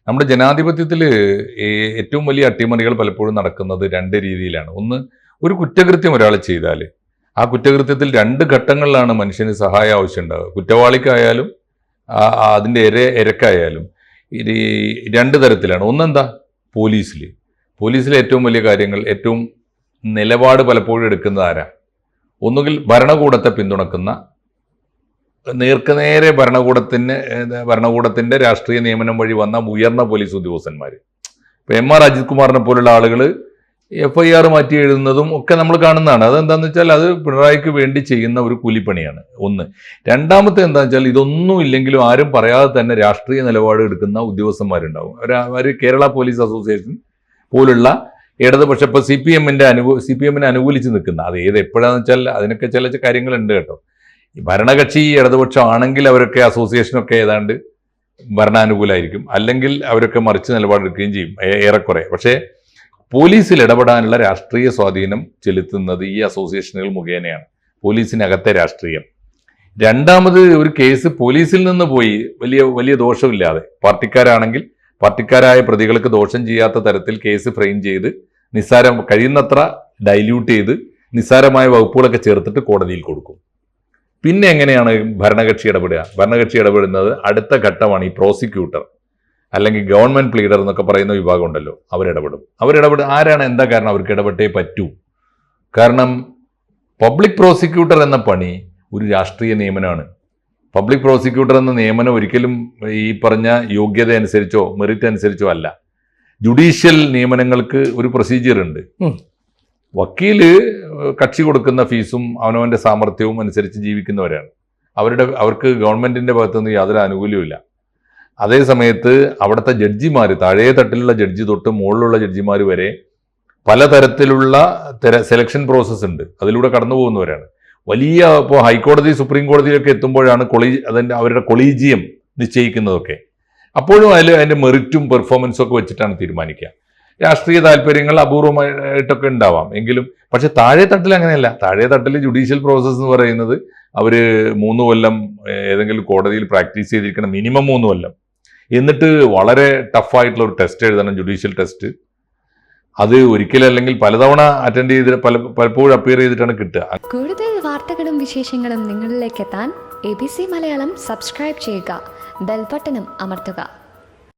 നമ്മുടെ ജനാധിപത്യത്തിൽ ഏറ്റവും വലിയ അട്ടിമറികൾ പലപ്പോഴും നടക്കുന്നത് രണ്ട് രീതിയിലാണ്. ഒന്ന്, ഒരു കുറ്റകൃത്യം ഒരാൾ ചെയ്താൽ ആ കുറ്റകൃത്യത്തിൽ രണ്ട് ഘട്ടങ്ങളിലാണ് മനുഷ്യന് സഹായം ആവശ്യമുണ്ടാവുക. കുറ്റവാളിക്കായാലും അതിൻ്റെ ഇരക്കായാലും ഇത് രണ്ട് തരത്തിലാണ്. ഒന്നെന്താ, പോലീസിലെ ഏറ്റവും വലിയ കാര്യങ്ങൾ, ഏറ്റവും നിലപാട് പലപ്പോഴും എടുക്കുന്നത് ആരാ? ഒന്നുകിൽ ഭരണകൂടത്തെ പിന്തുണക്കുന്ന, നേർക്കുനേരെ ഭരണകൂടത്തിന്റെ രാഷ്ട്രീയ നിയമനം വഴി വന്ന ഉയർന്ന പോലീസ് ഉദ്യോഗസ്ഥന്മാർ. ഇപ്പൊ MR അജിത് കുമാറിനെ പോലുള്ള ആളുകൾ FIR മാറ്റി എഴുതുന്നതും ഒക്കെ നമ്മൾ കാണുന്നതാണ്. അതെന്താണെന്ന് വെച്ചാൽ അത് പിണറായിക്ക് വേണ്ടി ചെയ്യുന്ന ഒരു കൂലിപ്പണിയാണ് ഒന്ന്. രണ്ടാമത്തെ എന്താണെന്ന് വെച്ചാൽ ഇതൊന്നും ഇല്ലെങ്കിലും ആരും പറയാതെ തന്നെ രാഷ്ട്രീയ നിലപാട് എടുക്കുന്ന ഉദ്യോഗസ്ഥന്മാരുണ്ടാവും. അവർ കേരള പോലീസ് അസോസിയേഷൻ പോലുള്ള ഇടതുപക്ഷ, ഇപ്പോൾ CPM-നെ അനുകൂലിച്ച് നിൽക്കുന്ന, അത് എപ്പോഴാന്ന് വെച്ചാൽ അതിനൊക്കെ ചില കാര്യങ്ങളുണ്ട് കേട്ടോ. ഈ ഭരണകക്ഷി ഇടതുപക്ഷം ആണെങ്കിൽ അവരൊക്കെ അസോസിയേഷനൊക്കെ ഏതാണ്ട് ഭരണാനുകൂലമായിരിക്കും, അല്ലെങ്കിൽ അവരൊക്കെ മറിച്ച് നിലപാടെടുക്കുകയും ചെയ്യും ഏറെക്കുറെ. പക്ഷേ പോലീസിൽ ഇടപെടാനുള്ള രാഷ്ട്രീയ സ്വാധീനം ചെലുത്തുന്നത് ഈ അസോസിയേഷനുകൾ മുഖേനയാണ്, പോലീസിനകത്തെ രാഷ്ട്രീയം. രണ്ടാമത്, ഒരു കേസ് പോലീസിൽ നിന്ന് പോയി വലിയ ദോഷമില്ലാതെ, പാർട്ടിക്കാരാണെങ്കിൽ പാർട്ടിക്കാരായ പ്രതികൾക്ക് ദോഷം ചെയ്യാത്ത തരത്തിൽ കേസ് ഫ്രെയിം ചെയ്ത് കഴിയുന്നത്ര ഡൈല്യൂട്ട് ചെയ്ത് നിസ്സാരമായ വകുപ്പുകളൊക്കെ ചേർത്തിട്ട് കോടതിയിൽ കൊടുക്കും. പിന്നെ എങ്ങനെയാണ് ഭരണകക്ഷി ഇടപെടുക? ഭരണകക്ഷി ഇടപെടുന്നത് അടുത്ത ഘട്ടമാണ്. ഈ പ്രോസിക്യൂട്ടർ അല്ലെങ്കിൽ ഗവൺമെന്റ് പ്ലീഡർ എന്നൊക്കെ പറയുന്ന വിഭാഗം ഉണ്ടല്ലോ, അവരിടപെടും. ആരാണ്? എന്താ കാരണം? അവർക്ക് ഇടപെട്ടേ പറ്റൂ. കാരണം പബ്ലിക് പ്രോസിക്യൂട്ടർ എന്ന പണി ഒരു രാഷ്ട്രീയ നിയമനമാണ്. പബ്ലിക് പ്രോസിക്യൂട്ടർ എന്ന നിയമനം ഒരിക്കലും ഈ പറഞ്ഞ യോഗ്യത അനുസരിച്ചോ മെറിറ്റ് അനുസരിച്ചോ അല്ല. ജുഡീഷ്യൽ നിയമനങ്ങൾക്ക് ഒരു പ്രൊസീജിയർ ഉണ്ട്. വക്കീല് കക്ഷി കൊടുക്കുന്ന ഫീസും അവനവന്റെ സാമർഥ്യവും അനുസരിച്ച് ജീവിക്കുന്നവരാണ്. അവർക്ക് ഗവൺമെന്റിന്റെ ഭാഗത്തുനിന്ന് യാതൊരു ആനുകൂല്യവും ഇല്ല. അതേ സമയത്ത് അവിടുത്തെ ജഡ്ജിമാർ, താഴേ തട്ടിലുള്ള ജഡ്ജി തൊട്ട് മുകളിലുള്ള ജഡ്ജിമാർ വരെ പലതരത്തിലുള്ള സെലക്ഷൻ പ്രോസസ്സ് ഉണ്ട്, അതിലൂടെ കടന്നു പോകുന്നവരാണ്. ഇപ്പോൾ ഹൈക്കോടതി സുപ്രീം കോടതിയിലൊക്കെ എത്തുമ്പോഴാണ് അവരുടെ കൊളീജിയം നിശ്ചയിക്കുന്നതൊക്കെ. അപ്പോഴും അതിൻ്റെ മെറിറ്റും പെർഫോമൻസും ഒക്കെ വെച്ചിട്ടാണ് തീരുമാനിക്കുക. രാഷ്ട്രീയ താല്പര്യങ്ങൾ അപൂർവമായിട്ടൊക്കെ ഉണ്ടാവാം എങ്കിലും, പക്ഷെ താഴെ തട്ടിൽ അങ്ങനെയല്ല. താഴെ തട്ടിൽ ജുഡീഷ്യൽ പ്രോസസ്സ് എന്ന് പറയുന്നത് അവർ 3 കൊല്ലം ഏതെങ്കിലും കോടതിയിൽ പ്രാക്ടീസ് ചെയ്തിരിക്കണം, മിനിമം 3 കൊല്ലം. എന്നിട്ട് വളരെ ടഫായിട്ടുള്ള ഒരു ടെസ്റ്റ് എഴുതണം, ജുഡീഷ്യൽ ടെസ്റ്റ്. അത് ഒരിക്കലല്ലെങ്കിൽ പലതവണ അറ്റൻഡ് ചെയ്ത് പലപ്പോഴും അപ്പിയർ ചെയ്തിട്ടാണ് കിട്ടുക. കൂടുതൽ വാർത്തകളും വിശേഷങ്ങളും നിങ്ങളിലേക്ക് എത്താൻ ABC മലയാളം സബ്സ്ക്രൈബ് ചെയ്യുക, ബെൽ ബട്ടണും അമർത്തുക.